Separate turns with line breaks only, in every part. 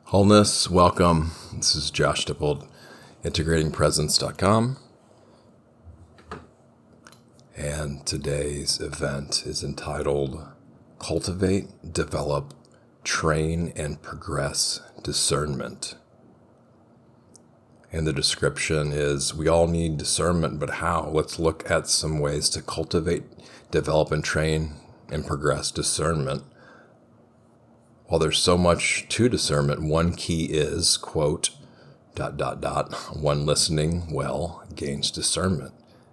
Wholeness, welcome. This is Josh Dippold, integratingpresence.com. And today's event is entitled Cultivate, Develop, Train, and Progress Discernment. And the description is, we all need discernment, but how? Let's look at some ways to cultivate, develop, and train and progress discernment. While there's so much to discernment, one key is, quote, ... one listening well gains discernment.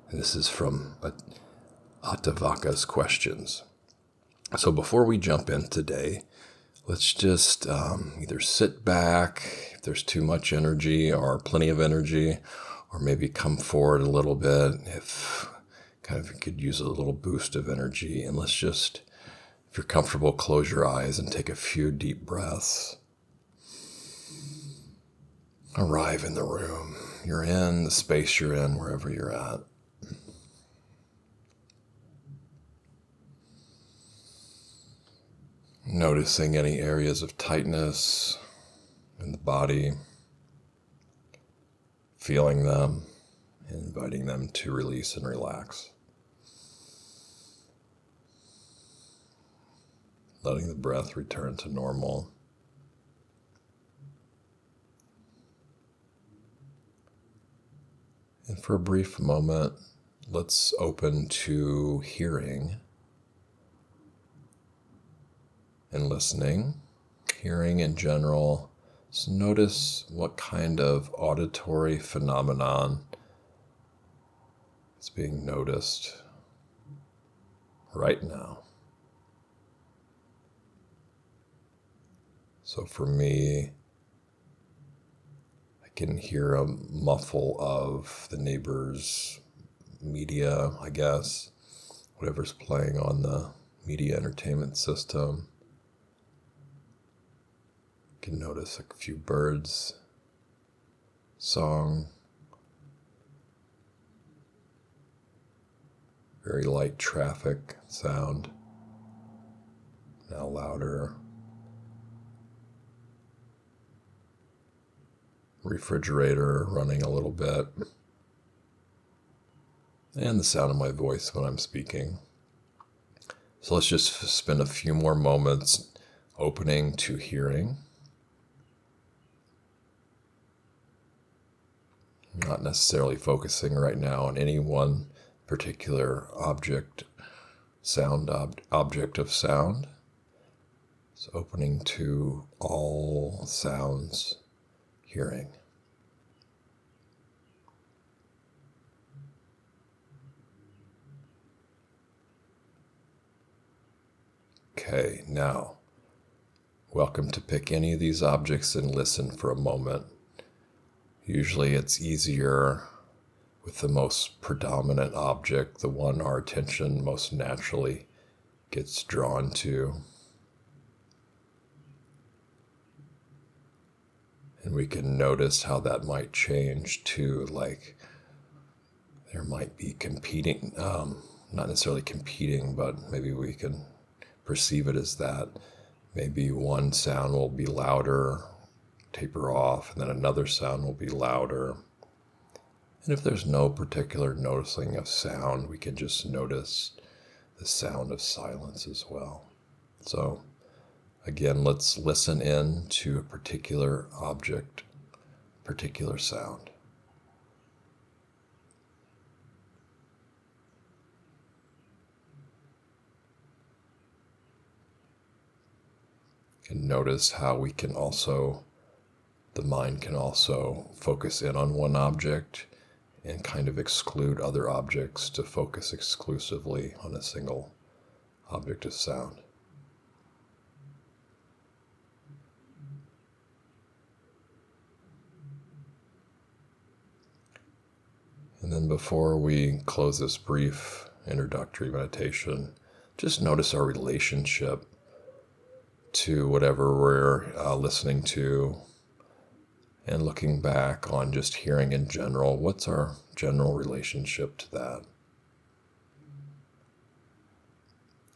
And this is from Attavaka's questions. So before we jump in today, let's just either sit back, if there's too much energy or plenty of energy, or maybe come forward a little bit if kind of you could use a little boost of energy. And let's just, if you're comfortable, close your eyes and take a few deep breaths. Arrive in the room you're in, the space you're in, wherever you're at. Noticing any areas of tightness in the body, feeling them, inviting them to release and relax. Letting the breath return to normal. And for a brief moment, let's open to hearing and listening. Hearing in general, so notice what kind of auditory phenomenon is being noticed right now. So for me, I can hear a muffle of the neighbor's media, I guess, whatever's playing on the media entertainment system. I can notice a few birds, song, very light traffic sound, now louder. Refrigerator running a little bit, and the sound of my voice when I'm speaking. So let's just spend a few more moments opening to hearing. Not necessarily focusing right now on any one particular object, object of sound. So opening to all sounds, hearing. Okay, now, welcome to pick any of these objects and listen for a moment. Usually it's easier with the most predominant object, the one our attention most naturally gets drawn to. And we can notice how that might change too, like there might be competing, not necessarily competing, but maybe we can perceive it as that. Maybe one sound will be louder, taper off, and then another sound will be louder. And if there's no particular noticing of sound, we can just notice the sound of silence as well. So again, let's listen in to a particular object, particular sound. You can notice how we can also, the mind can also focus in on one object and kind of exclude other objects to focus exclusively on a single object of sound. And then before we close this brief introductory meditation, just notice our relationship to whatever we're listening to, and looking back on just hearing in general. What's our general relationship to that?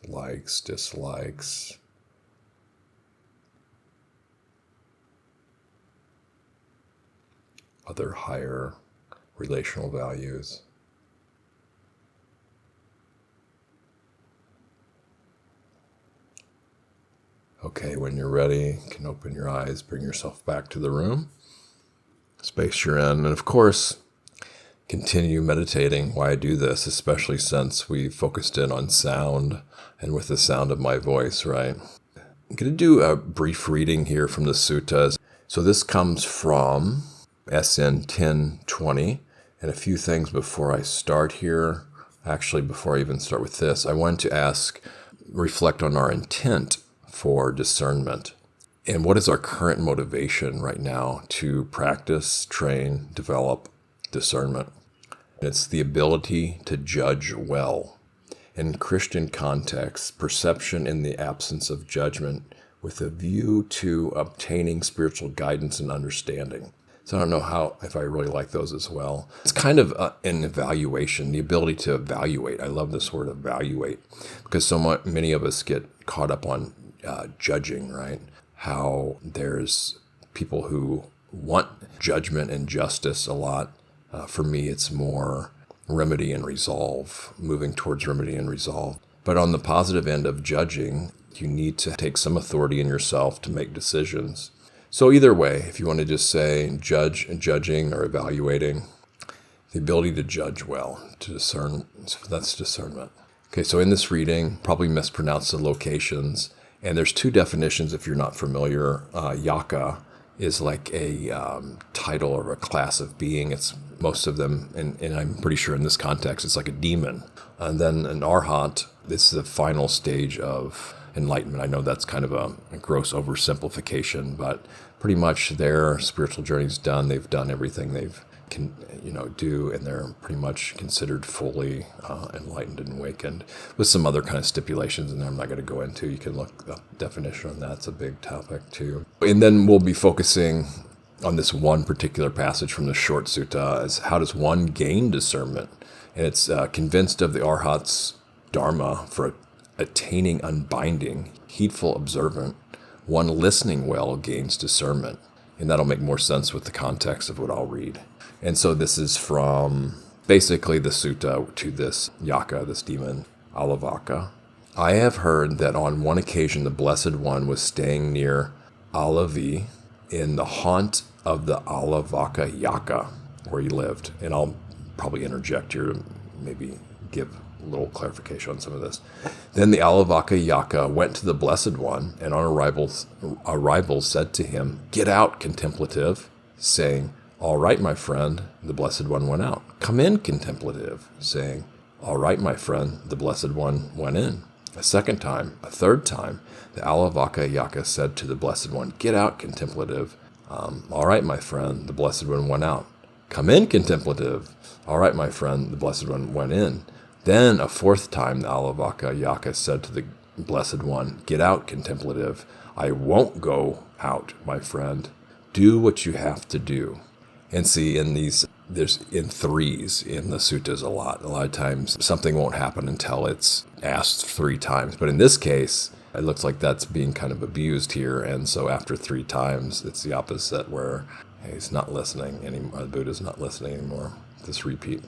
Likes, dislikes, other higher relational values. Okay, when you're ready, you can open your eyes, bring yourself back to the room, space you're in, and of course, continue meditating. Why I do this, especially since we focused in on sound and with the sound of my voice, right? I'm going to do a brief reading here from the suttas. So this comes from SN 1020. And a few things before I start here. Actually, before I even start with this, I want to reflect on our intent for discernment. And what is our current motivation right now to practice, train, develop discernment? It's the ability to judge well. In Christian context, perception in the absence of judgment with a view to obtaining spiritual guidance and understanding. So I don't know if I really like those as well. It's kind of an evaluation, the ability to evaluate. I love this word evaluate because many of us get caught up on judging, right? How there's people who want judgment and justice a lot. For me, it's more remedy and resolve, moving towards remedy and resolve. But on the positive end of judging, you need to take some authority in yourself to make decisions. So either way, if you want to just say judging or evaluating, the ability to judge well, to discern, that's discernment. Okay, so in this reading, probably mispronounced the locations, and there's two definitions if you're not familiar. Yaka is like a title or a class of being. It's most of them, and I'm pretty sure in this context, it's like a demon. And then an arhat is the final stage of enlightenment. I know that's kind of a gross oversimplification, but pretty much their spiritual journey's done. They've done everything they've can do, and they're pretty much considered fully enlightened and awakened, with some other kind of stipulations in there I'm not going to go into. You can look up the definition on that. It's a big topic too. And then we'll be focusing on this one particular passage from the short sutta, is how does one gain discernment? And it's convinced of the arhats Dharma for attaining unbinding, heedful, observant, one listening well gains discernment. And that'll make more sense with the context of what I'll read. And so this is from basically the sutta to this yaka, this demon, Alavaka. I have heard that on one occasion the Blessed One was staying near Alavi in the haunt of the Alavaka yaka, where he lived. And I'll probably interject here to maybe give a little clarification on some of this. Then the Alavaka yaka went to the Blessed One, and on arrival said to him, "Get out, contemplative," saying, "All right, my friend." The Blessed One went out. "Come in, contemplative," saying, "All right, my friend." The Blessed One went in. A second time, a third time, the Alavaka yaka said to the Blessed One, "Get out, contemplative." "All right, my friend." The Blessed One went out. "Come in, contemplative." "All right, my friend." The Blessed One went in. Then a fourth time, the Alavaka yaka said to the Blessed One, "Get out, contemplative." "I won't go out, my friend." "Do what you have to do." And see, there's in threes in the suttas a lot. A lot of times something won't happen until it's asked three times. But in this case, it looks like that's being kind of abused here. And so after three times, it's the opposite, where he's not listening anymore. The Buddha's not listening anymore. This repeat.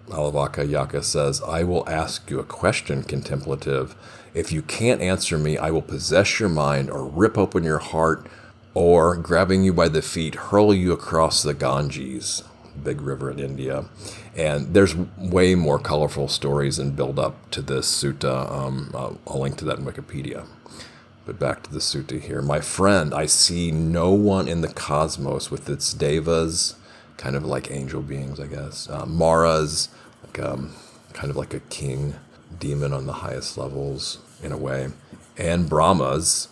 Alavaka yaka says, "I will ask you a question, contemplative. If you can't answer me, I will possess your mind or rip open your heart, or grabbing you by the feet, hurl you across the Ganges," big river in India. And there's way more colorful stories and build up to this sutta. I'll link to that in Wikipedia. But back to the sutta here. "My friend, I see no one in the cosmos with its devas," kind of like angel beings, I guess, maras, kind of like a king, demon on the highest levels in a way, and brahmas,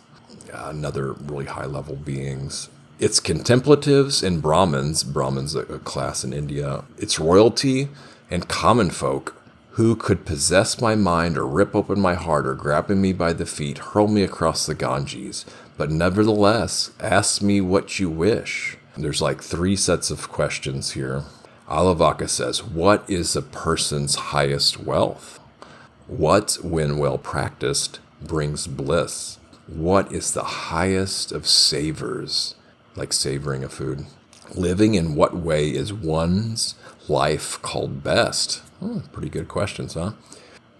another really high-level beings. It's contemplatives and Brahmins a class in India. It's royalty and common folk who could possess my mind or rip open my heart or grabbing me by the feet, hurl me across the Ganges. But nevertheless, ask me what you wish. There's like three sets of questions here. Alavaka says, "What is a person's highest wealth? What, when well practiced, brings bliss? What is the highest of savors?" Like savoring a food. Living in what way is one's life called best? Pretty good questions, huh?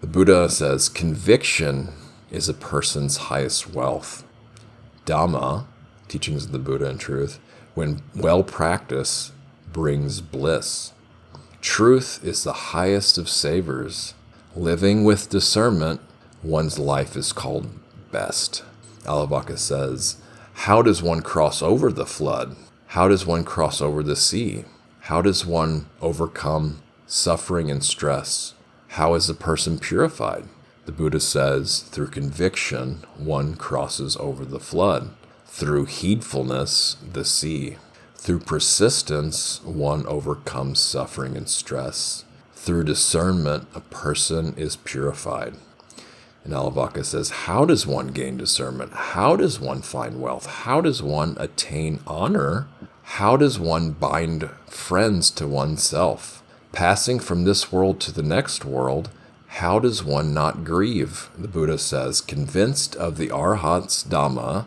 The Buddha says, conviction is a person's highest wealth. Dhamma, teachings of the Buddha in truth, when well practiced, brings bliss. Truth is the highest of savors. Living with discernment, one's life is called best. Alavaka says, how does one cross over the flood? How does one cross over the sea? How does one overcome suffering and stress? How is a person purified? The Buddha says, through conviction, one crosses over the flood. Through heedfulness, the sea. Through persistence, one overcomes suffering and stress. Through discernment, a person is purified. And Alavaka says, how does one gain discernment? How does one find wealth? How does one attain honor? How does one bind friends to oneself? Passing from this world to the next world, how does one not grieve? The Buddha says, convinced of the arhats Dhamma,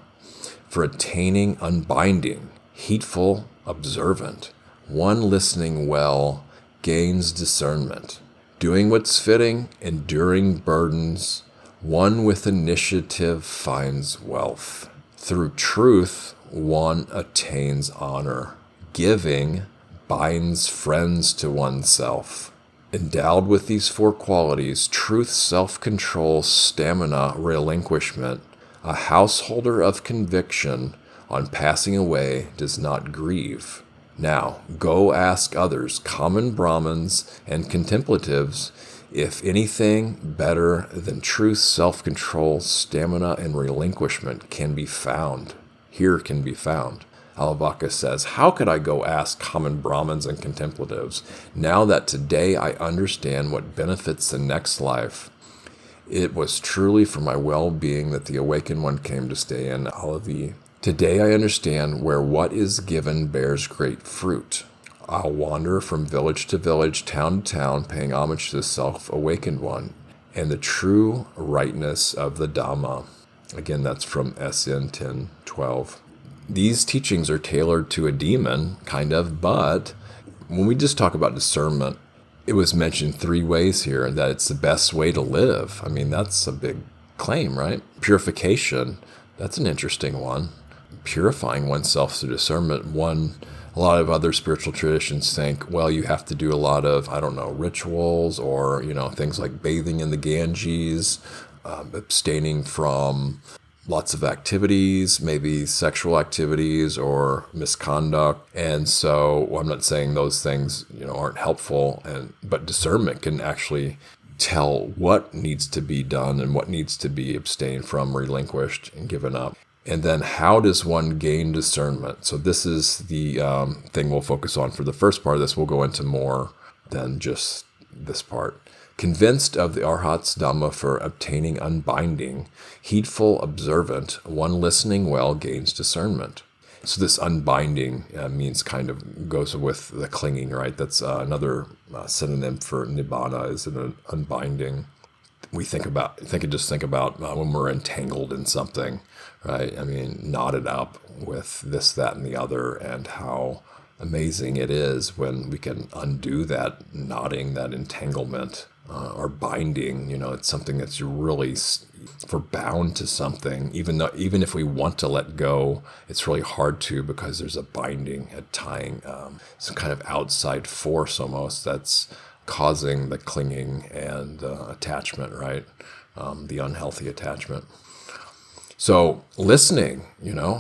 for attaining unbinding, heedful, observant, one listening well gains discernment. Doing what's fitting, enduring burdens, one with initiative finds wealth. Through truth, one attains honor. Giving binds friends to oneself. Endowed with these four qualities, truth, self-control, stamina, relinquishment, a householder of conviction on passing away does not grieve. Now, go ask others, common Brahmins and contemplatives, if anything better than truth, self-control, stamina, and relinquishment can be found. Here can be found. Alavaka says, how could I go ask common Brahmins and contemplatives, now that today I understand what benefits the next life? It was truly for my well-being that the awakened one came to stay in Alavi. Today I understand where what is given bears great fruit. I'll wander from village to village, town to town, paying homage to the self-awakened one and the true rightness of the Dhamma. Again, that's from SN 1012. These teachings are tailored to a demon, kind of, but when we just talk about discernment, it was mentioned three ways here, that it's the best way to live. I mean, that's a big claim, right? Purification, that's an interesting one. Purifying oneself through discernment, a lot of other spiritual traditions think, well, you have to do a lot of, rituals or, things like bathing in the Ganges, abstaining from lots of activities, maybe sexual activities or misconduct. And so I'm not saying those things, aren't helpful, but discernment can actually tell what needs to be done and what needs to be abstained from, relinquished, and given up. And then how does one gain discernment? So this is the thing we'll focus on for the first part of this. We'll go into more than just this part. Convinced of the arhats Dhamma for obtaining unbinding, heedful, observant, one listening well gains discernment. So this unbinding means kind of goes with the clinging, right? That's another synonym for nibbana is an unbinding. We think about when we're entangled in something, right? I mean, knotted up with this, that, and the other, and how amazing it is when we can undo that knotting, that entanglement, or binding. It's something that's really, if we're bound to something, even if we want to let go, it's really hard to, because there's a binding, a tying, some kind of outside force almost that's causing the clinging and attachment, right? The unhealthy attachment. So listening,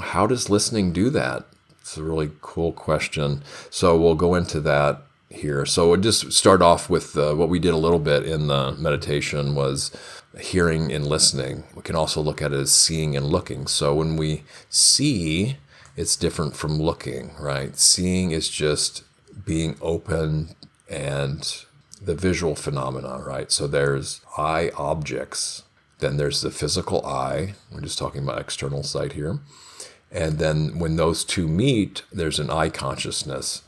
how does listening do that? It's a really cool question. So we'll go into that here. So we'll just start off with what we did a little bit in the meditation was hearing and listening. We can also look at it as seeing and looking. So when we see, it's different from looking, right? Seeing is just being open and the visual phenomena, right? So there's eye objects, then there's the physical eye. We're just talking about external sight here. And then when those two meet, there's an eye consciousness.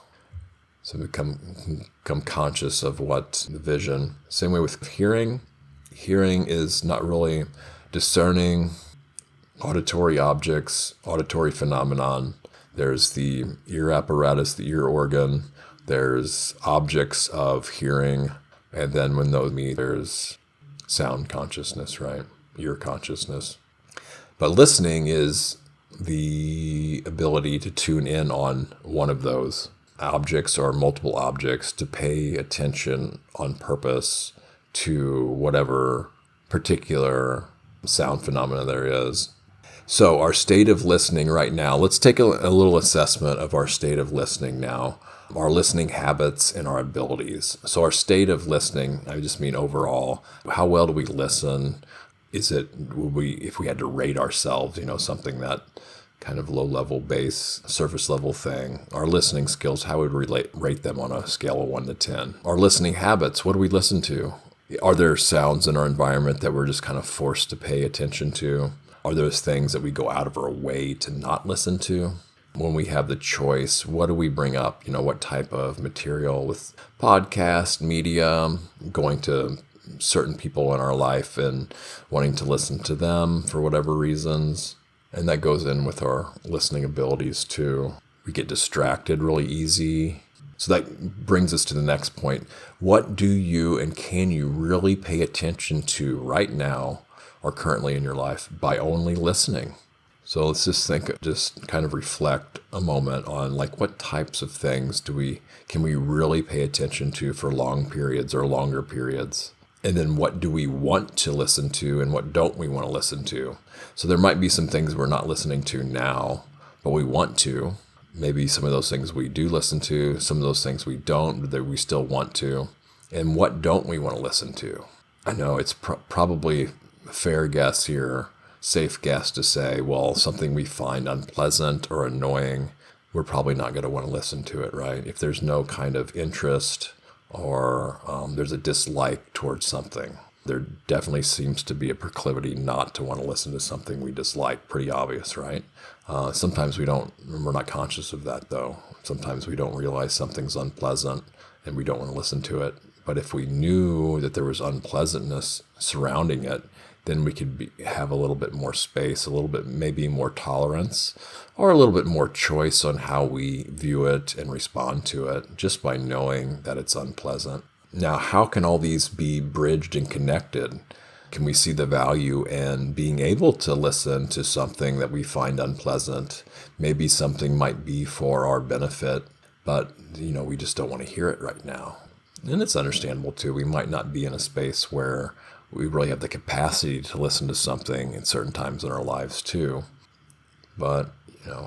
So we become conscious of what the vision. Same way with hearing. Hearing is not really discerning auditory objects, auditory phenomenon. There's the ear apparatus, the ear organ. There's objects of hearing. And then when those meet, there's sound consciousness, right? Ear consciousness. But listening is the ability to tune in on one of those objects or multiple objects, to pay attention on purpose to whatever particular sound phenomena there is. So our state of listening right now, let's take a little assessment of our state of listening now, our listening habits and our abilities. So our state of listening, I just mean overall, how well do we listen? Is it, if we had to rate ourselves, something that kind of low-level base, surface-level thing, our listening skills, how would we rate them on a scale of 1 to 10? Our listening habits, what do we listen to? Are there sounds in our environment that we're just kind of forced to pay attention to? Are those things that we go out of our way to not listen to? When we have the choice, what do we bring up? What type of material with podcast, media, going to certain people in our life and wanting to listen to them for whatever reasons. And that goes in with our listening abilities too. We get distracted really easy. So that brings us to the next point. What do you and can you really pay attention to right now or currently in your life by only listening? So let's just kind of reflect a moment on what types of things can we really pay attention to for long periods or longer periods? And then what do we want to listen to and what don't we want to listen to? So there might be some things we're not listening to now, but we want to. Maybe some of those things we do listen to, some of those things we don't, that we still want to. And what don't we want to listen to? I know it's probably a fair guess here, safe guess to say, well, something we find unpleasant or annoying, we're probably not going to want to listen to it, right? If there's no kind of interest or there's a dislike towards something, there definitely seems to be a proclivity not to want to listen to something we dislike. Pretty obvious, right? Sometimes we're not conscious of that though. Sometimes we don't realize something's unpleasant and we don't want to listen to it. But if we knew that there was unpleasantness surrounding it, then we could have a little bit more space, a little bit maybe more tolerance, or a little bit more choice on how we view it and respond to it, just by knowing that it's unpleasant. Now, how can all these be bridged and connected? Can we see the value in being able to listen to something that we find unpleasant? Maybe something might be for our benefit, but we just don't want to hear it right now. And it's understandable too. We might not be in a space where we really have the capacity to listen to something in certain times in our lives too. But,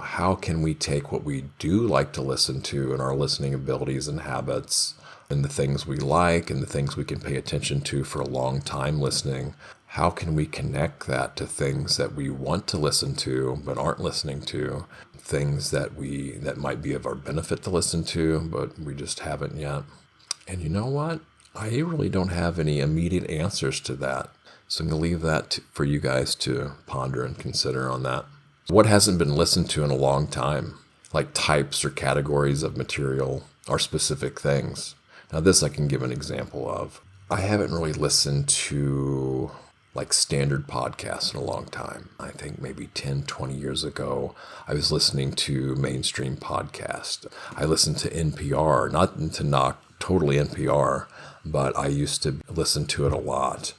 how can we take what we do like to listen to and our listening abilities and habits and the things we like and the things we can pay attention to for a long time listening, how can we connect that to things that we want to listen to but aren't listening to, things that might be of our benefit to listen to, but we just haven't yet? And you know what? I really don't have any immediate answers to that. So I'm going to leave that for you guys to ponder and consider on that. What hasn't been listened to in a long time? Like types or categories of material or specific things. Now this I can give an example of. I haven't really listened to standard podcasts in a long time. I think maybe 10, 20 years ago, I was listening to mainstream podcasts. I listened to NPR, not to knock totally NPR, but I used to listen to it a lot.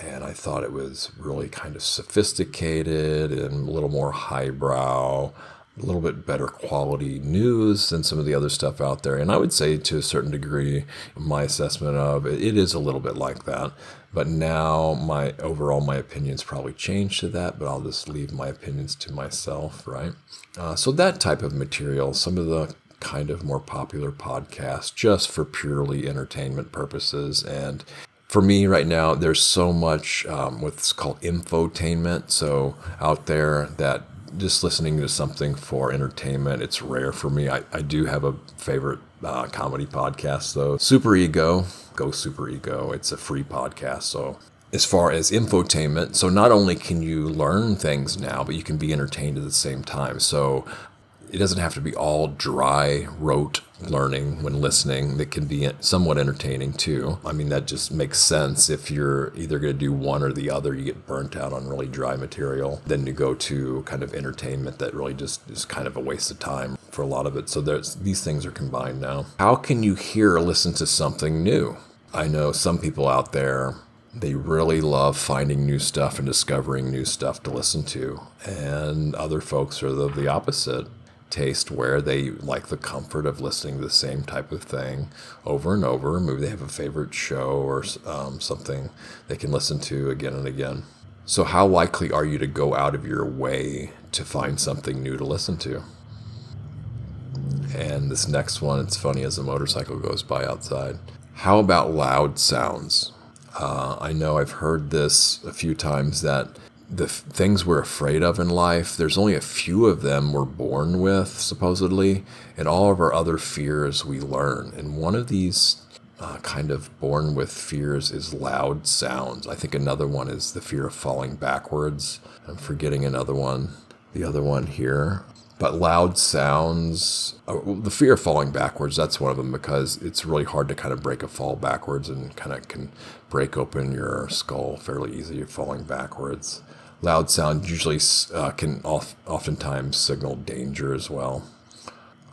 And I thought it was really kind of sophisticated and a little more highbrow, a little bit better quality news than some of the other stuff out there. And I would say to a certain degree, my assessment of it is a little bit like that. But now my opinions probably changed to that, but I'll just leave my opinions to myself, right? So that type of material, some of the kind of more popular podcasts just for purely entertainment purposes. And for me right now, there's so much what's called infotainment. So out there that just listening to something for entertainment, it's rare for me. I do have a favorite comedy podcast though. Super Ego, go Super Ego. It's a free podcast. So as far as infotainment, so not only can you learn things now, but you can be entertained at the same time. So it doesn't have to be all dry, rote learning when listening. That can be somewhat entertaining too. I mean, that just makes sense. If you're either going to do one or the other, you get burnt out on really dry material. Then you go to kind of entertainment that really just is kind of a waste of time for a lot of it. So these things are combined now. How can you hear or listen to something new? I know some people out there, they really love finding new stuff and discovering new stuff to listen to. And other folks are the opposite taste, where they like the comfort of listening to the same type of thing over and over. Maybe they have a favorite show or something they can listen to again and again. So how likely are you to go out of your way to find something new to listen to? And this next one, it's funny as a motorcycle goes by outside. How about loud sounds? I know I've heard this a few times, that the things we're afraid of in life, there's only a few of them we're born with, supposedly, and all of our other fears we learn. And one of these kind of born with fears is loud sounds. I think another one is the fear of falling backwards. I'm forgetting another one, the other one here. But loud sounds, the fear of falling backwards, that's one of them, because it's really hard to kind of break a fall backwards, and kind of can break open your skull fairly easy falling backwards. Loud sound usually can oftentimes signal danger as well.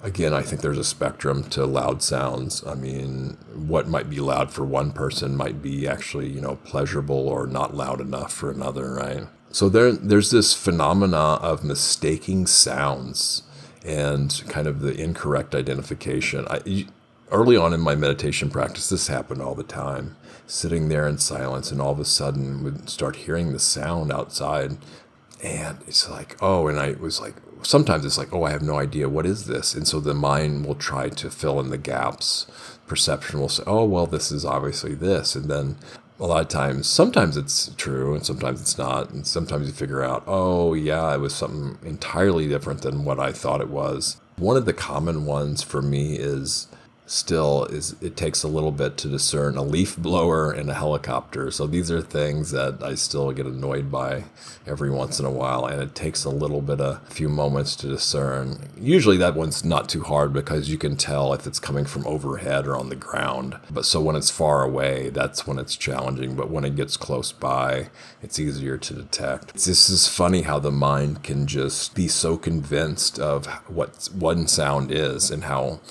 Again, I think there's a spectrum to loud sounds. I mean, what might be loud for one person might be actually, pleasurable or not loud enough for another, right? So there's this phenomena of mistaking sounds and kind of the incorrect identification. Early on in my meditation practice, this happened all the time. Sitting there in silence, and all of a sudden would start hearing the sound outside. And it's like, and I was like, sometimes it's like, I have no idea, what is this? And so the mind will try to fill in the gaps. Perception will say, this is obviously this. And then a lot of times, sometimes it's true and sometimes it's not. And sometimes you figure out, it was something entirely different than what I thought it was. One of the common ones for me is it takes a little bit to discern a leaf blower and a helicopter. So these are things that I still get annoyed by every once in a while, and it takes a few moments to discern. Usually that one's not too hard, because you can tell if it's coming from overhead or on the ground. But so when it's far away, that's when it's challenging. But when it gets close by, it's easier to detect. This is funny how the mind can just be so convinced of what one sound is, and how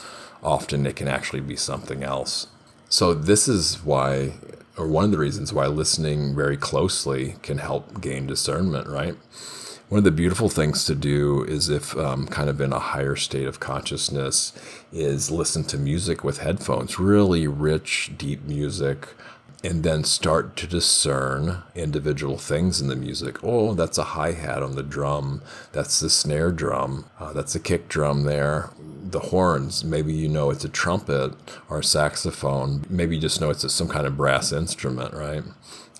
often it can actually be something else. So this is why, or one of the reasons why, listening very closely can help gain discernment, right? One of the beautiful things to do is, if kind of in a higher state of consciousness, is listen to music with headphones, really rich, deep music, and then start to discern individual things in the music. That's a hi-hat on the drum. That's the snare drum. That's a kick drum there. The horns, maybe it's a trumpet or a saxophone. Maybe you just know it's some kind of brass instrument, right?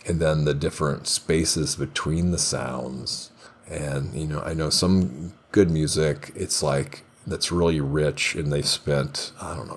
And then the different spaces between the sounds. And, I know some good music, it's like, that's really rich, and they've spent,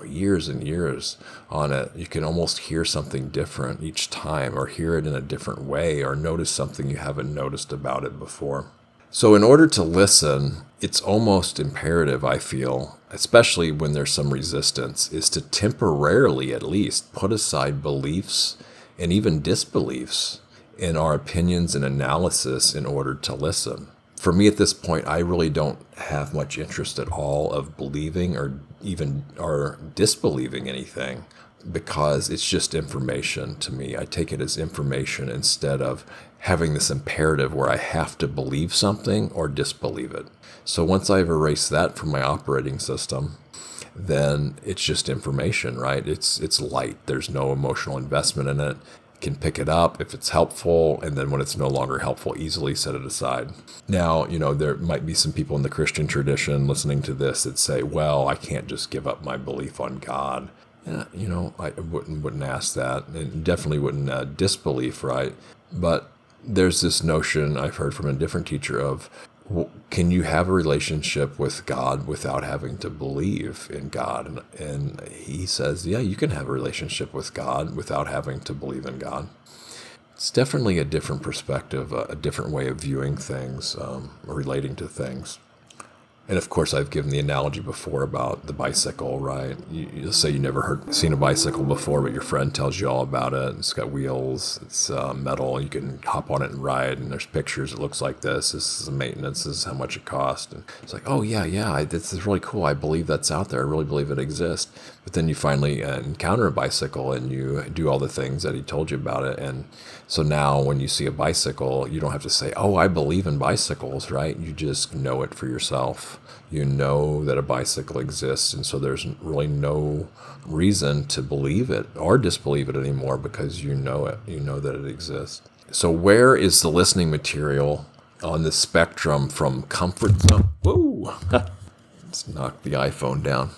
years and years on it. You can almost hear something different each time, or hear it in a different way, or notice something you haven't noticed about it before. So in order to listen, it's almost imperative, I feel, especially when there's some resistance, is to temporarily at least put aside beliefs and even disbeliefs in our opinions and analysis in order to listen. For me at this point, I really don't have much interest at all of believing or disbelieving anything, because it's just information to me. I take it as information instead of having this imperative where I have to believe something or disbelieve it. So once I've erased that from my operating system, then it's just information, right? It's light. There's no emotional investment in it. Can pick it up if it's helpful, and then when it's no longer helpful, easily set it aside. Now, there might be some people in the Christian tradition listening to this that say, I can't just give up my belief on God. I wouldn't ask that, and definitely wouldn't disbelief, right? But there's this notion I've heard from a different teacher of, can you have a relationship with God without having to believe in God? And he says, you can have a relationship with God without having to believe in God. It's definitely a different perspective, a different way of viewing things, relating to things. And of course, I've given the analogy before about the bicycle, right? You'll say you never seen a bicycle before, but your friend tells you all about it. It's got wheels, it's metal, you can hop on it and ride, and there's pictures, it looks like this is the maintenance, this is how much it costs. And it's like, oh yeah, this is really cool, I believe that's out there, I really believe it exists. But then you finally encounter a bicycle and you do all the things that he told you about it. And so now when you see a bicycle, you don't have to say, oh, I believe in bicycles, right? You just know it for yourself. You know that a bicycle exists, and so there's really no reason to believe it or disbelieve it anymore because you know it. You know that it exists. So where is the listening material on the spectrum from comfort zone? Whoa! Let's knock the iPhone down.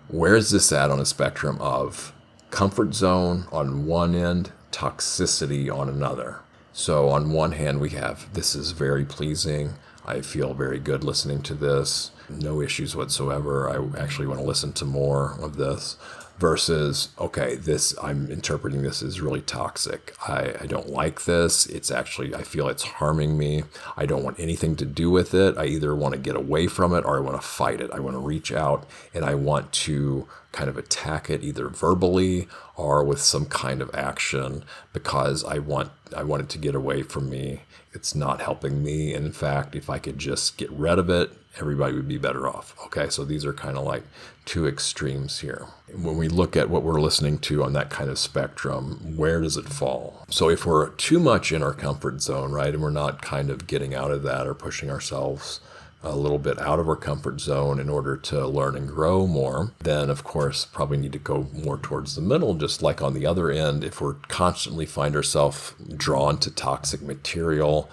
Where is this at on a spectrum of comfort zone on one end, toxicity on another? So on one hand, we have, this is very pleasing. I feel very good listening to this. No issues whatsoever. I actually want to listen to more of this. Versus, okay, I'm interpreting this as really toxic. I don't like this. I feel it's harming me. I don't want anything to do with it. I either want to get away from it or I want to fight it. I want to reach out and I want to kind of attack it either verbally or with some kind of action because I want it to get away from me. It's not helping me. And in fact, if I could just get rid of it, everybody would be better off. Okay, so these are kind of like two extremes here. When we look at what we're listening to on that kind of spectrum, where does it fall? So if we're too much in our comfort zone, right, and we're not kind of getting out of that or pushing ourselves a little bit out of our comfort zone in order to learn and grow more, then of course probably need to go more towards the middle. Just like on the other end, if we're constantly find ourselves drawn to toxic material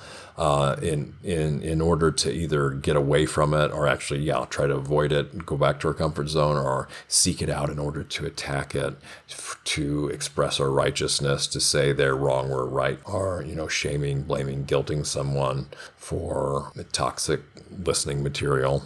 in order to either get away from it or actually try to avoid it, go back to our comfort zone, or seek it out in order to attack it, to express our righteousness, to say they're wrong, we're right, or shaming, blaming, guilting someone for the toxic listening material.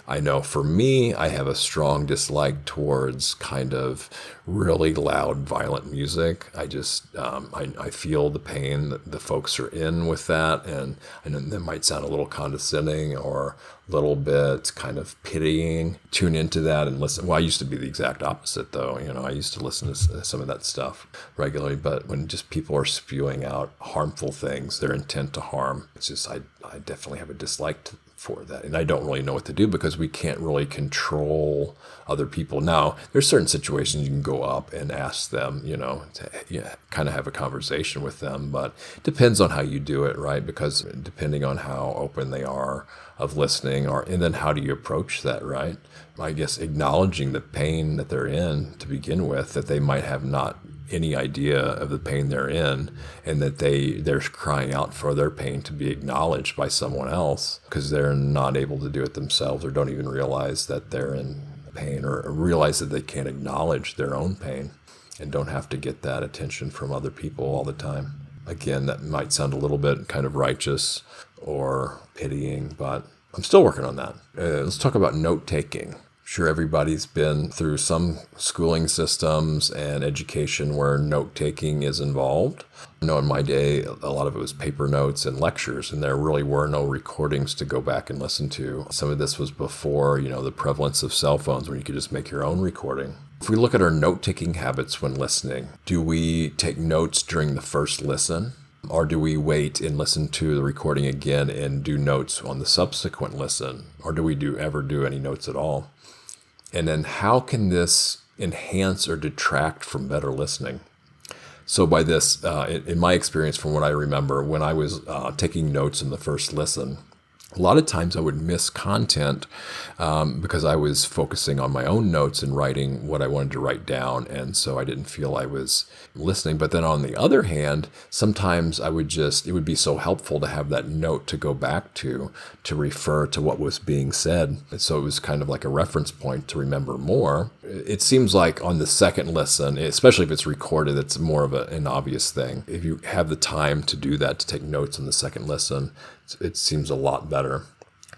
I know for me, I have a strong dislike towards kind of really loud, violent music. I just, I feel the pain that the folks are in with that. And I know that might sound a little condescending or a little bit kind of pitying. Tune into that and listen. Well, I used to be the exact opposite though. I used to listen to some of that stuff regularly, but when just people are spewing out harmful things, their intent to harm, it's just, I definitely have a dislike for that. And I don't really know what to do because we can't really control other people. Now, there's certain situations you can go up and ask them, to kind of have a conversation with them, but it depends on how you do it, right? Because depending on how open they are of listening, and then how do you approach that, right? I guess acknowledging the pain that they're in to begin with, that they might have not any idea of the pain they're in, and that they're crying out for their pain to be acknowledged by someone else because they're not able to do it themselves or don't even realize that they're in pain or realize that they can't acknowledge their own pain and don't have to get that attention from other people all the time. Again, that might sound a little bit kind of righteous or pitying, but I'm still working on that. Let's talk about note-taking. Sure, everybody's been through some schooling systems and education where note-taking is involved. I know in my day, a lot of it was paper notes and lectures, and there really were no recordings to go back and listen to. Some of this was before, the prevalence of cell phones where you could just make your own recording. If we look at our note-taking habits when listening, do we take notes during the first listen? Or do we wait and listen to the recording again and do notes on the subsequent listen? Or do we ever do any notes at all? And then how can this enhance or detract from better listening? So by this, in my experience, from what I remember, when I was taking notes in the first listen, a lot of times I would miss content because I was focusing on my own notes and writing what I wanted to write down. And so I didn't feel I was listening. But then on the other hand, sometimes it would be so helpful to have that note to go back to refer to what was being said. And so it was kind of like a reference point to remember more. It seems like on the second listen, especially if it's recorded, it's more of an obvious thing. If you have the time to do that, to take notes on the second listen, it seems a lot better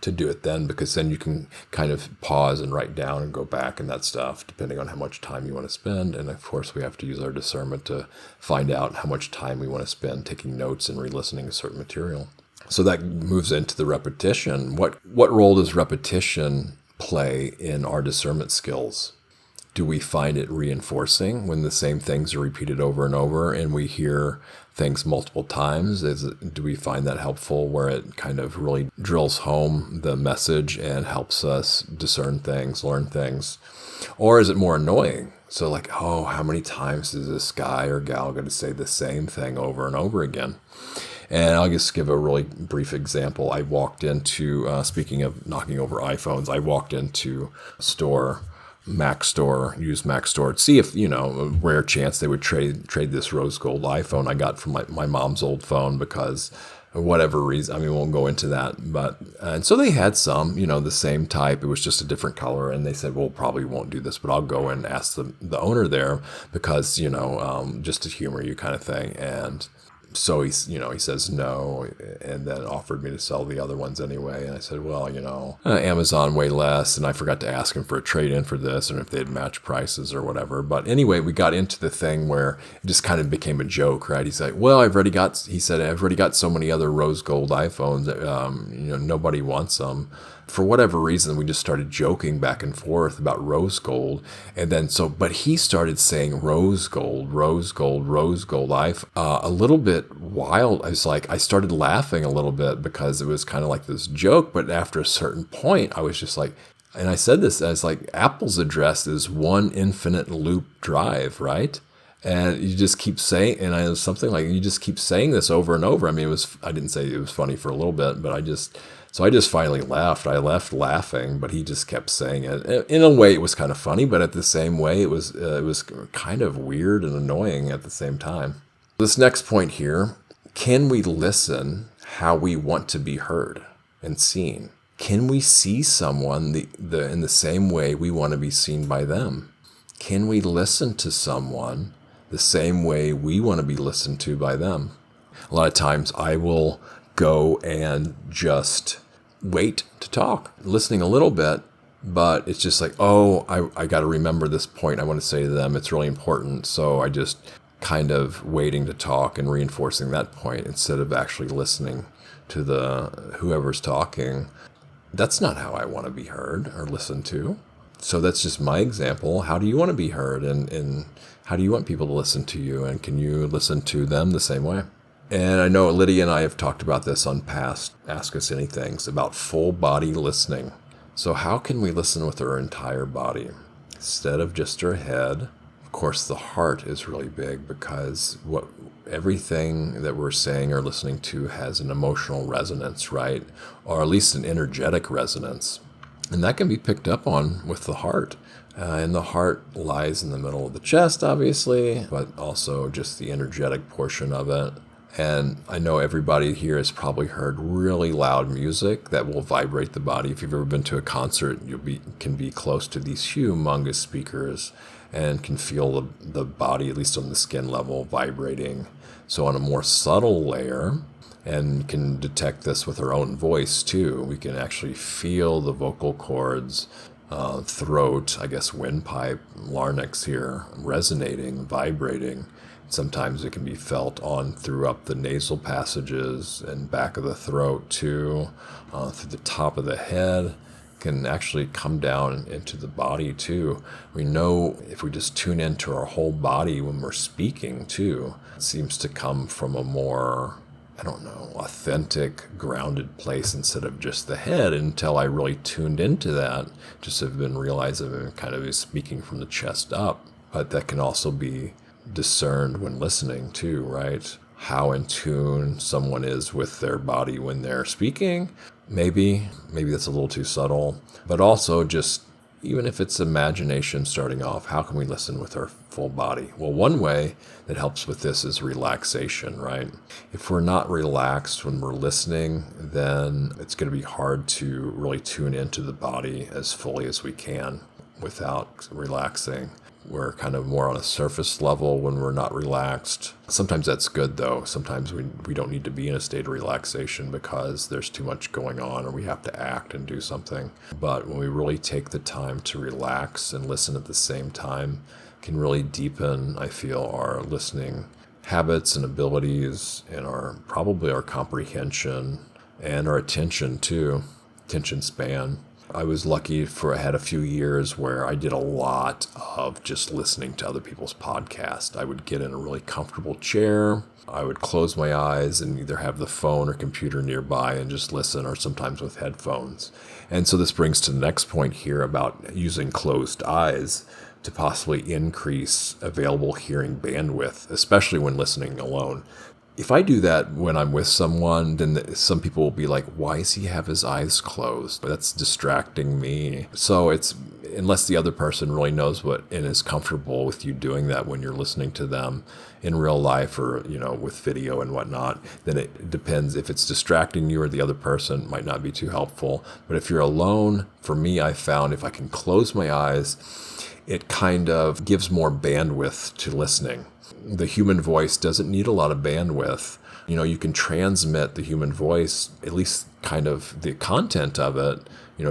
to do it then, because then you can kind of pause and write down and go back and that stuff, depending on how much time you want to spend. And of course, we have to use our discernment to find out how much time we want to spend taking notes and re-listening to certain material. So that moves into the repetition. What role does repetition play in our discernment skills? Do we find it reinforcing when the same things are repeated over and over and we hear things multiple times? Do we find that helpful where it kind of really drills home the message and helps us discern things, learn things? Or is it more annoying? So like, oh, how many times is this guy or gal going to say the same thing over and over again? And I'll just give a really brief example. I walked into, speaking of knocking over iPhones, I walked into a store, used Mac store, to see if, a rare chance they would trade this rose gold iPhone I got from my mom's old phone because of whatever reason. I mean, we won't go into that. And so they had some, the same type. It was just a different color. And they said, well, probably won't do this, but I'll go and ask the owner there because, just to humor you kind of thing. And so he says no, and then offered me to sell the other ones anyway. And I said, well, Amazon way less, and I forgot to ask him for a trade-in for this, and if they'd match prices or whatever. But anyway, we got into the thing where it just kind of became a joke, right? He's like, well, I've already got so many other rose gold iPhones, nobody wants them. For whatever reason, we just started joking back and forth about rose gold. And then but he started saying rose gold, rose gold, rose gold. A little bit wild. I started laughing a little bit because it was kind of like this joke. But after a certain point, I was just like, and I said this as like Apple's address is one infinite loop drive, right? And you just keep saying, and I was something like, you just keep saying this over and over. I mean, I didn't say it was funny for a little bit, but I just finally left. I left laughing, but he just kept saying it. In a way, it was kind of funny, but at the same way, it was kind of weird and annoying at the same time. This next point here, can we listen how we want to be heard and seen? Can we see someone in the same way we want to be seen by them? Can we listen to someone the same way we want to be listened to by them? A lot of times I will go and just wait to talk, listening a little bit, but it's just like, oh, I got to remember this point I want to say to them. It's really important. So I just kind of waiting to talk and reinforcing that point instead of actually listening to whoever's talking. That's not how I want to be heard or listened to. So that's just my example. How do you want to be heard? And how do you want people to listen to you? And can you listen to them the same way? And I know Lydia and I have talked about this on past Ask Us Anythings about full body listening. So how can we listen with our entire body instead of just our head? Of course, the heart is really big because everything that we're saying or listening to has an emotional resonance, right? Or at least an energetic resonance. And that can be picked up on with the heart. And the heart lies in the middle of the chest, obviously, but also just the energetic portion of it. And I know everybody here has probably heard really loud music that will vibrate the body. If you've ever been to a concert, can be close to these humongous speakers and can feel the body, at least on the skin level, vibrating. So on a more subtle layer, and can detect this with our own voice too, we can actually feel the vocal cords, throat, windpipe, larynx here, resonating, vibrating. Sometimes it can be felt through up the nasal passages and back of the throat too, through the top of the head. Can actually come down into the body too. We know if we just tune into our whole body when we're speaking too, it seems to come from a more, authentic, grounded place instead of just the head. Until I really tuned into that, just have been realizing I'm kind of speaking from the chest up. But that can also be discerned when listening too, right? How in tune someone is with their body when they're speaking. Maybe that's a little too subtle, but also just, even if it's imagination starting off, how can we listen with our full body? Well, one way that helps with this is relaxation, right? If we're not relaxed when we're listening, then it's going to be hard to really tune into the body as fully as we can without relaxing. We're kind of more on a surface level when we're not relaxed. Sometimes that's good, though. Sometimes we don't need to be in a state of relaxation because there's too much going on or we have to act and do something. But when we really take the time to relax and listen at the same time, can really deepen, I feel, our listening habits and abilities and probably our comprehension and our attention too, attention span. I was lucky I had a few years where I did a lot of just listening to other people's podcasts. I would get in a really comfortable chair. I would close my eyes and either have the phone or computer nearby and just listen, or sometimes with headphones. And so this brings to the next point here about using closed eyes to possibly increase available hearing bandwidth, especially when listening alone. If I do that when I'm with someone, then some people will be like, why does he have his eyes closed? That's distracting me. So it's, unless the other person really knows what and is comfortable with you doing that when you're listening to them in real life or, with video and whatnot, then it depends. If it's distracting you or the other person, it might not be too helpful. But if you're alone, for me, I found if I can close my eyes, it kind of gives more bandwidth to listening. The human voice doesn't need a lot of bandwidth. You can transmit the human voice, at least kind of the content of it,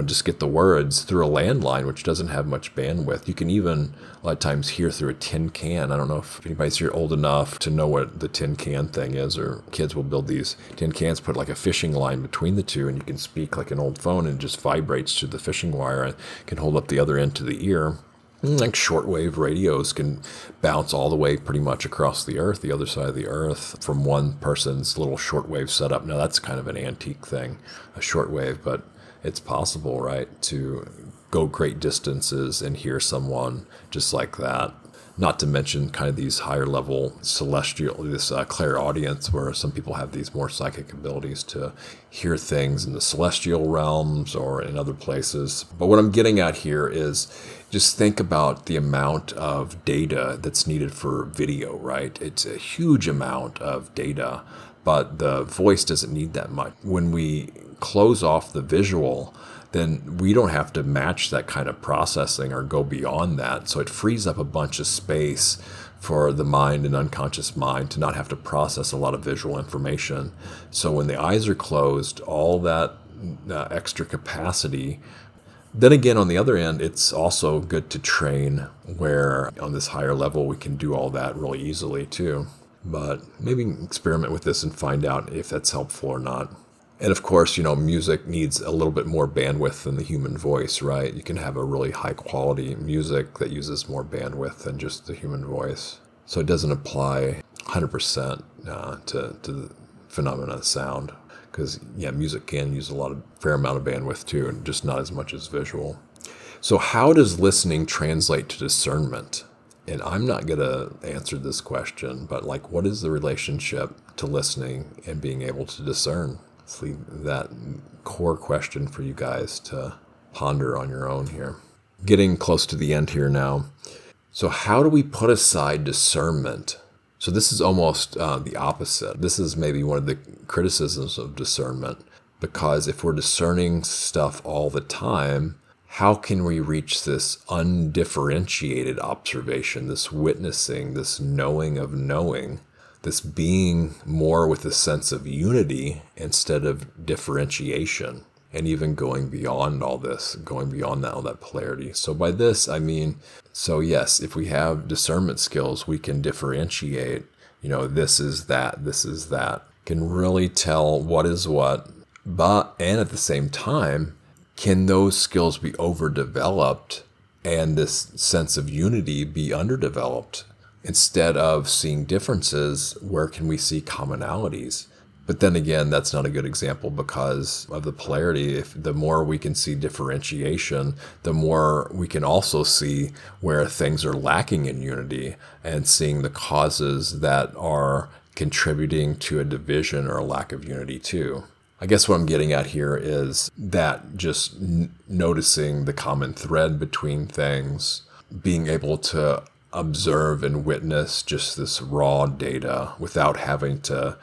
just get the words through a landline, which doesn't have much bandwidth. You can even a lot of times hear through a tin can. I don't know if anybody's here old enough to know what the tin can thing is, or kids will build these tin cans, put like a fishing line between the two, and you can speak like an old phone and it just vibrates to the fishing wire and can hold up the other end to the ear. Like shortwave radios can bounce all the way pretty much across the earth, the other side of the earth, from one person's little shortwave setup. Now that's kind of an antique thing, a shortwave, but it's possible, right, to go great distances and hear someone just like that. Not to mention kind of these higher level celestial, this clairaudience, where some people have these more psychic abilities to hear things in the celestial realms or in other places. But what I'm getting at here is just think about the amount of data that's needed for video, right? It's a huge amount of data, but the voice doesn't need that much. When we close off the visual, then we don't have to match that kind of processing or go beyond that. So it frees up a bunch of space for the mind and unconscious mind to not have to process a lot of visual information. So when the eyes are closed, all that extra capacity. Then again, on the other end, it's also good to train where on this higher level we can do all that really easily too. But maybe experiment with this and find out if that's helpful or not. And of course, music needs a little bit more bandwidth than the human voice, right? You can have a really high quality music that uses more bandwidth than just the human voice. So it doesn't apply 100% to the phenomena of sound. Because, music can use fair amount of bandwidth too, and just not as much as visual. So how does listening translate to discernment? And I'm not going to answer this question, but what is the relationship to listening and being able to discern? Let's leave that core question for you guys to ponder on your own here. Getting close to the end here now. So how do we put aside discernment? So this is almost the opposite. This is maybe one of the criticisms of discernment, because if we're discerning stuff all the time, how can we reach this undifferentiated observation, this witnessing, this knowing of knowing, this being more with a sense of unity instead of differentiation, and even going beyond all this, going beyond all that polarity. So by this, I mean, yes, if we have discernment skills, we can differentiate, this is that, can really tell what is what, and at the same time, can those skills be overdeveloped and this sense of unity be underdeveloped? Instead of seeing differences, where can we see commonalities? But then again, that's not a good example because of the polarity. If the more we can see differentiation, the more we can also see where things are lacking in unity and seeing the causes that are contributing to a division or a lack of unity too. I guess what I'm getting at here is that just noticing the common thread between things, being able to observe and witness just this raw data without having to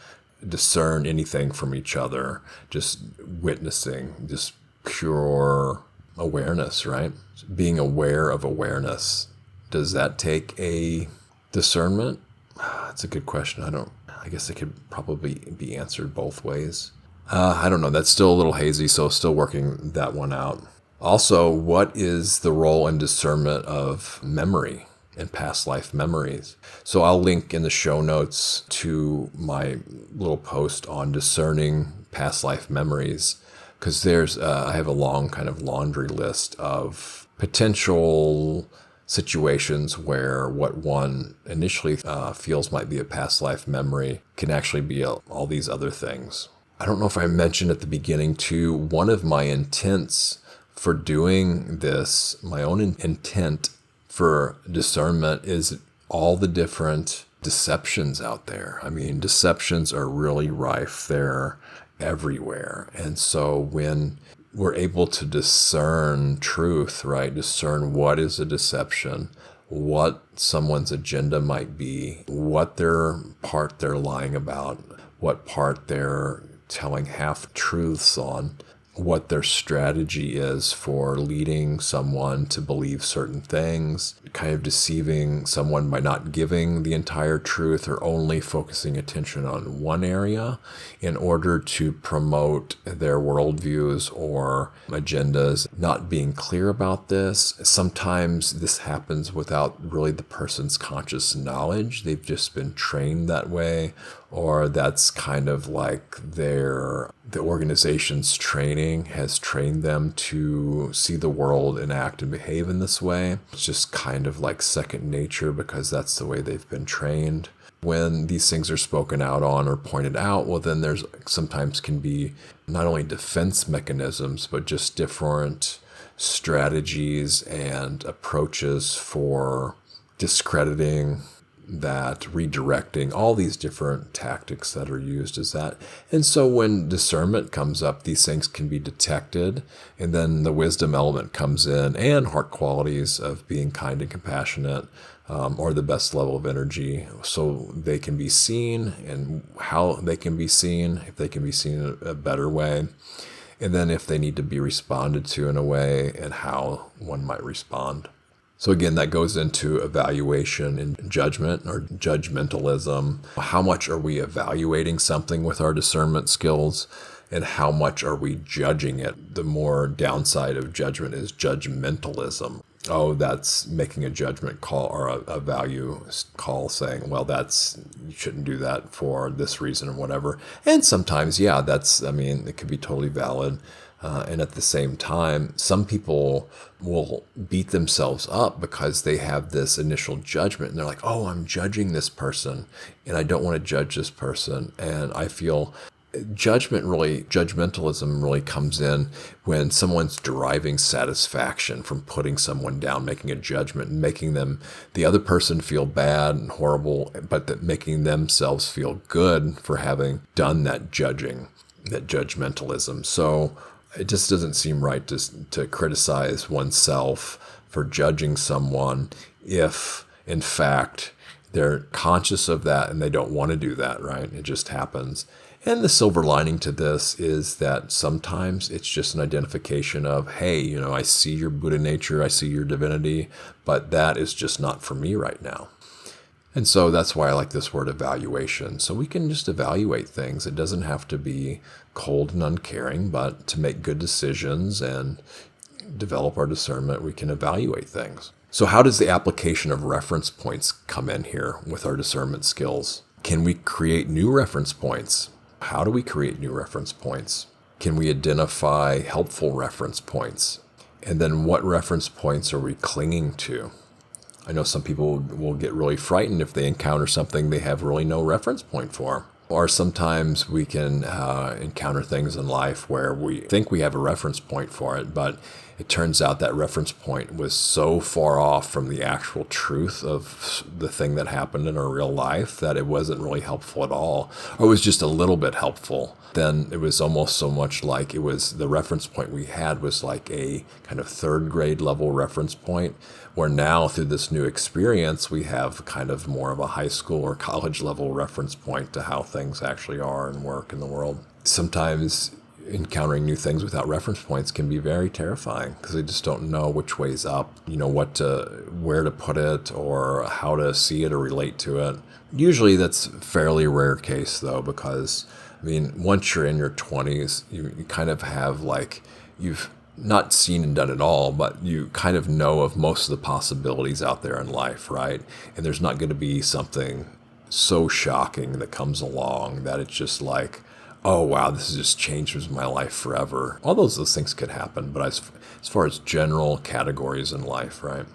discern anything from each other, just witnessing, just pure awareness, right? Being aware of awareness. Does that take a discernment? That's a good question. I guess it could probably be answered both ways. I don't know. That's still a little hazy, so still working that one out. Also, what is the role and discernment of memory and past life memories? So I'll link in the show notes to my little post on discerning past life memories. Because I have a long kind of laundry list of potential situations where what one initially feels might be a past life memory can actually be all these other things. I don't know if I mentioned at the beginning too, one of my intents for doing this, my own intent for discernment, is all the different deceptions out there. I mean, deceptions are really rife. They're everywhere. And so when we're able to discern truth, right? Discern what is a deception, what someone's agenda might be, what part they're lying about, what part they're telling half-truths on, what their strategy is for leading someone to believe certain things, kind of deceiving someone by not giving the entire truth or only focusing attention on one area in order to promote their worldviews or agendas, not being clear about this. Sometimes this happens without really the person's conscious knowledge. They've just been trained that way, or that's kind of like the organization's training has trained them to see the world and act and behave in this way. It's just kind of like second nature because that's the way they've been trained. When these things are spoken out on or pointed out, well, then there's sometimes can be not only defense mechanisms, but just different strategies and approaches for discrediting that, redirecting, all these different tactics that are used as that. And so when discernment comes up, these things can be detected, and then the wisdom element comes in, and heart qualities of being kind and compassionate, or the best level of energy, so they can be seen, and how they can be seen, if they can be seen in a better way, and then if they need to be responded to in a way, and how one might respond. So again, that goes into evaluation and judgment or judgmentalism. How much are we evaluating something with our discernment skills, and how much are we judging it? The more downside of judgment is judgmentalism. Oh, that's making a judgment call or a value call saying, well, you shouldn't do that for this reason or whatever. And sometimes, yeah, it could be totally valid. And at the same time, some people will beat themselves up because they have this initial judgment. And they're like, oh, I'm judging this person, and I don't want to judge this person. And I feel judgmentalism really comes in when someone's deriving satisfaction from putting someone down, making a judgment, and making the other person feel bad and horrible, but that making themselves feel good for having done that judging, that judgmentalism. So it just doesn't seem right to criticize oneself for judging someone if, in fact, they're conscious of that and they don't want to do that, right? It just happens. And the silver lining to this is that sometimes it's just an identification of, hey, I see your Buddha nature, I see your divinity, but that is just not for me right now. And so that's why I like this word evaluation. So we can just evaluate things. It doesn't have to be cold and uncaring, but to make good decisions and develop our discernment, we can evaluate things. So how does the application of reference points come in here with our discernment skills? Can we create new reference points? How do we create new reference points? Can we identify helpful reference points? And then what reference points are we clinging to? I know some people will get really frightened if they encounter something they have really no reference point for. Or sometimes we can encounter things in life where we think we have a reference point for it, but it turns out that reference point was so far off from the actual truth of the thing that happened in our real life that it wasn't really helpful at all, or it was just a little bit helpful. Then it was almost so much like it was the reference point we had was like a kind of third grade level reference point, where now through this new experience, we have kind of more of a high school or college level reference point to how things actually are and work in the world. Sometimes encountering new things without reference points can be very terrifying because they just don't know which way's up, where to put it or how to see it or relate to it. Usually that's a fairly rare case though, because once you're in your 20s, you kind of have you've not seen and done it all, but you kind of know of most of the possibilities out there in life, right? And there's not going to be something so shocking that comes along that it's just like, oh wow, this has just changed my life forever. All those things could happen, but as far as general categories in life, right?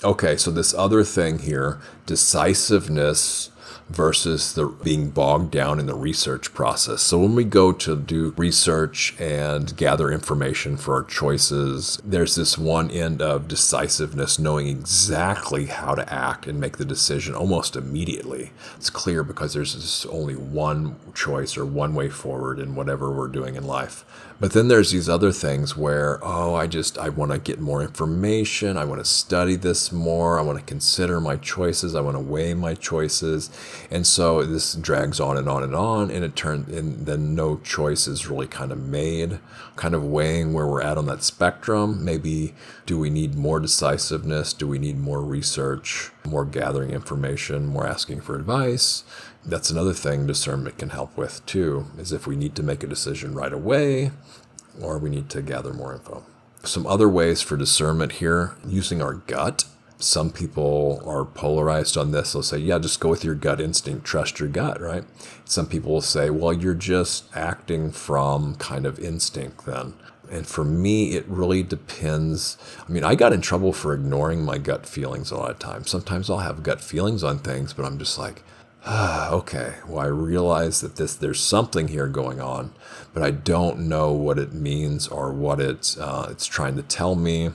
Okay, so this other thing here, decisiveness versus the being bogged down in the research process. So when we go to do research and gather information for our choices, there's this one end of decisiveness, knowing exactly how to act and make the decision almost immediately. It's clear because there's just only one choice or one way forward in whatever we're doing in life. But then there's these other things where, I want to get more information. I want to study this more. I want to consider my choices. I want to weigh my choices. And so this drags on and on and on. And then no choice is really kind of made, kind of weighing where we're at on that spectrum. Maybe do we need more decisiveness? Do we need more research, more gathering information, more asking for advice? That's another thing discernment can help with too, is if we need to make a decision right away or we need to gather more info. Some other ways for discernment here, using our gut. Some people are polarized on this. They'll say, yeah, just go with your gut instinct, trust your gut, right? Some people will say, well, you're just acting from kind of instinct then. And for me, it really depends. I mean, I got in trouble for ignoring my gut feelings a lot of times. Sometimes I'll have gut feelings on things, but I'm just like, okay, well, I realize that there's something here going on, but I don't know what it means or what it's trying to tell me,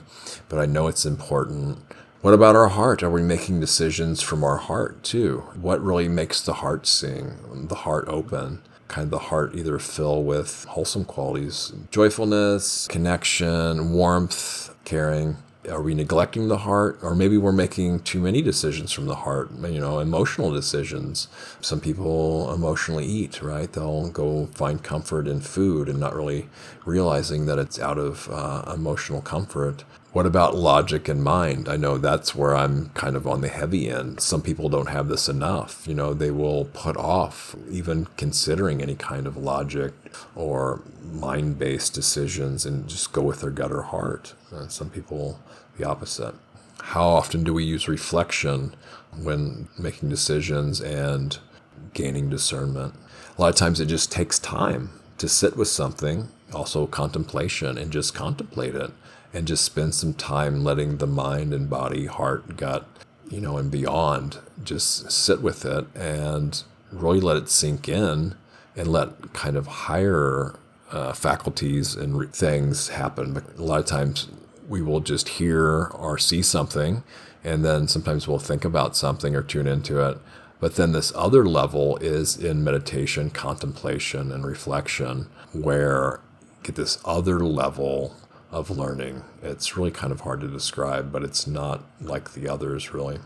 but I know it's important. What about our heart? Are we making decisions from our heart too? What really makes the heart sing, the heart open? Kind of the heart either fill with wholesome qualities, joyfulness, connection, warmth, caring. Are we neglecting the heart? Or maybe we're making too many decisions from the heart, emotional decisions. Some people emotionally eat, right? They'll go find comfort in food and not really realizing that it's out of emotional comfort. What about logic and mind? I know that's where I'm kind of on the heavy end. Some people don't have this enough. They will put off even considering any kind of logic or mind-based decisions and just go with their gut or heart. Some people, the opposite. How often do we use reflection when making decisions and gaining discernment? A lot of times it just takes time to sit with something, also contemplation, and just contemplate it. And just spend some time letting the mind and body, heart, gut, and beyond, just sit with it and really let it sink in and let kind of higher faculties and things happen. But a lot of times we will just hear or see something, and then sometimes we'll think about something or tune into it. But then this other level is in meditation, contemplation, and reflection, where you get this other level of learning. It's really kind of hard to describe, but it's not like the others really.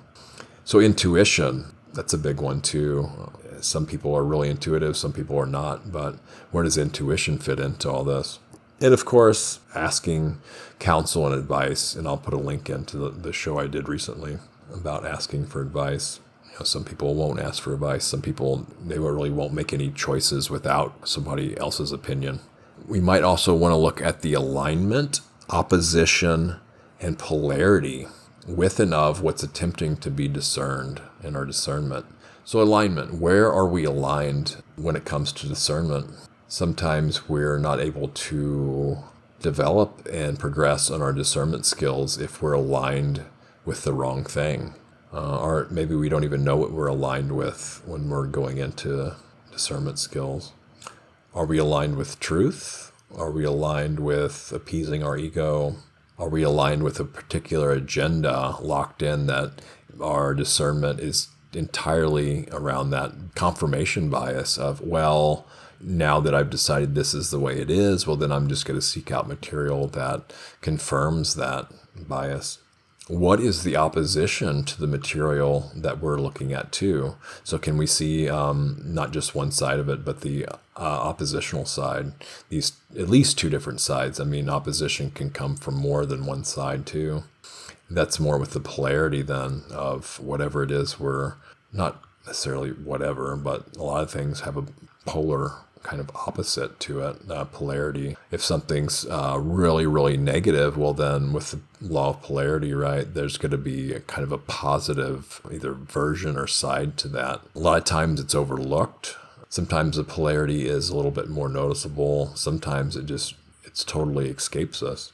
So intuition, that's a big one too. Some people are really intuitive, some people are not, but where does intuition fit into all this? And of course, asking counsel and advice, and I'll put a link into the show I did recently about asking for advice. Some people won't ask for advice. Some people, they really won't make any choices without somebody else's opinion. We might also want to look at the alignment, opposition, and polarity with and of what's attempting to be discerned in our discernment. So alignment, where are we aligned when it comes to discernment? Sometimes we're not able to develop and progress on our discernment skills if we're aligned with the wrong thing. Or maybe we don't even know what we're aligned with when we're going into discernment skills. Are we aligned with truth? Are we aligned with appeasing our ego? Are we aligned with a particular agenda locked in that our discernment is entirely around that confirmation bias of, well, now that I've decided this is the way it is, well, then I'm just going to seek out material that confirms that bias. What is the opposition to the material that we're looking at too? So can we see not just one side of it, but the oppositional side, these at least two different sides? I mean, opposition can come from more than one side too. That's more with the polarity then of whatever it is we're not necessarily whatever, but a lot of things have a polar kind of opposite to it, polarity. If something's really, really negative, well then with the law of polarity, right, there's going to be a kind of a positive either version or side to that. A lot of times it's overlooked. Sometimes the polarity is a little bit more noticeable. Sometimes it's totally escapes us.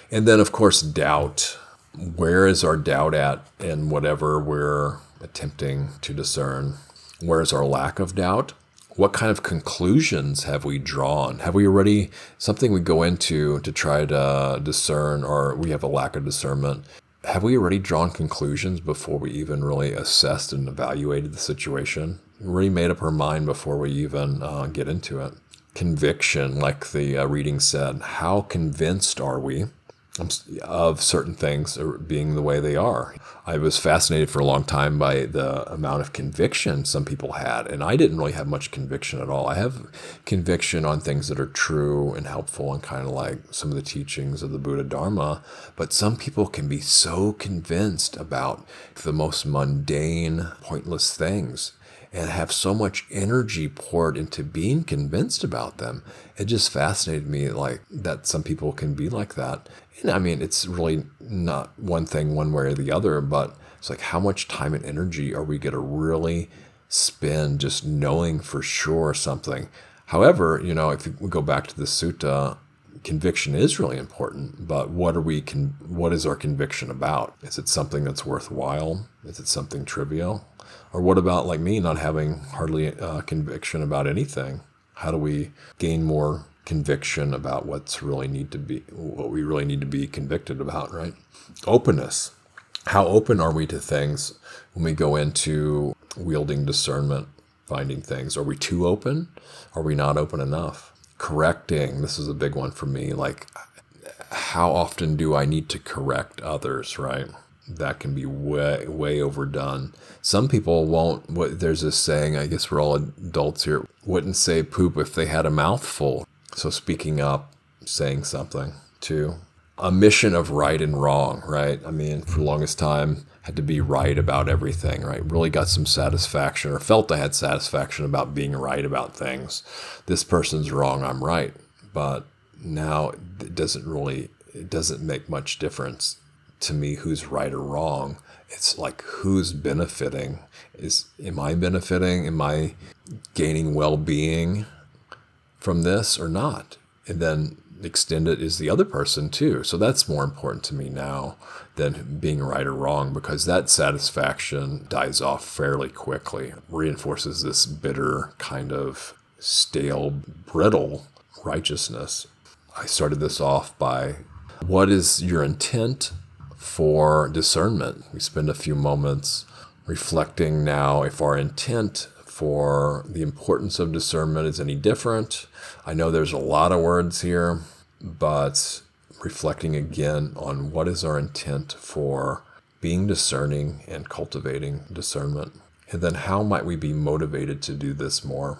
And then, of course, doubt. Where is our doubt at in whatever we're attempting to discern? Where is our lack of doubt? What kind of conclusions have we drawn? Have we already, something we go into to try to discern, or we have a lack of discernment, have we already drawn conclusions before we even really assessed and evaluated the situation? We already made up our mind before we even get into it. Conviction, like the reading said, how convinced are we of certain things being the way they are? I was fascinated for a long time by the amount of conviction some people had, and I didn't really have much conviction at all. I have conviction on things that are true and helpful and kind of like some of the teachings of the Buddha Dharma, but some people can be so convinced about the most mundane, pointless things and have so much energy poured into being convinced about them. It just fascinated me, like, that some people can be like that. And I mean, it's really not one thing one way or the other, but it's like, how much time and energy are we going to really spend just knowing for sure something? However, if we go back to the sutta, conviction is really important, but what is our conviction about? Is it something that's worthwhile? Is it something trivial? Or what about, like me, not having hardly conviction about anything? How do we gain more conviction about what we really need to be convicted about, right? Openness. How open are we to things when we go into wielding discernment, finding things? Are we too open? Are we not open enough? Correcting. This is a big one for me. Like, how often do I need to correct others, right? That can be way, way overdone. Some people won't, there's this saying, I guess we're all adults here, wouldn't say poop if they had a mouthful. So speaking up, saying something too. A mission of right and wrong, right? I mean, for the longest time, had to be right about everything, right? Really got some satisfaction, or felt I had satisfaction about being right about things. This person's wrong, I'm right. But now it doesn't make much difference to me who's right or wrong. It's like, who's benefiting? Am I benefiting? Am I gaining well-being from this or not? And then extend it is the other person too. So that's more important to me now than being right or wrong, because that satisfaction dies off fairly quickly. Reinforces this bitter, kind of stale, brittle righteousness. I started this off by, what is your intent for discernment? We spend a few moments reflecting now if our intent for the importance of discernment is any different. I know there's a lot of words here, but reflecting again on what is our intent for being discerning and cultivating discernment. And then how might we be motivated to do this more?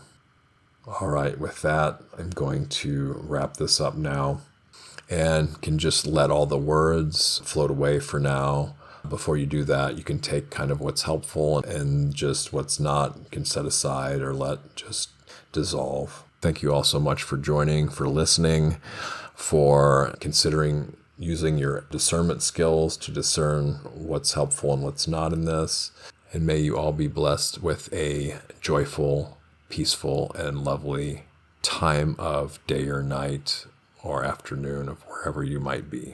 All right, with that, I'm going to wrap this up now and can just let all the words float away for now. Before you do that, you can take kind of what's helpful and just what's not, you can set aside or let just dissolve. Thank you all so much for joining, for listening, for considering using your discernment skills to discern what's helpful and what's not in this. And may you all be blessed with a joyful, peaceful, and lovely time of day or night or afternoon of wherever you might be.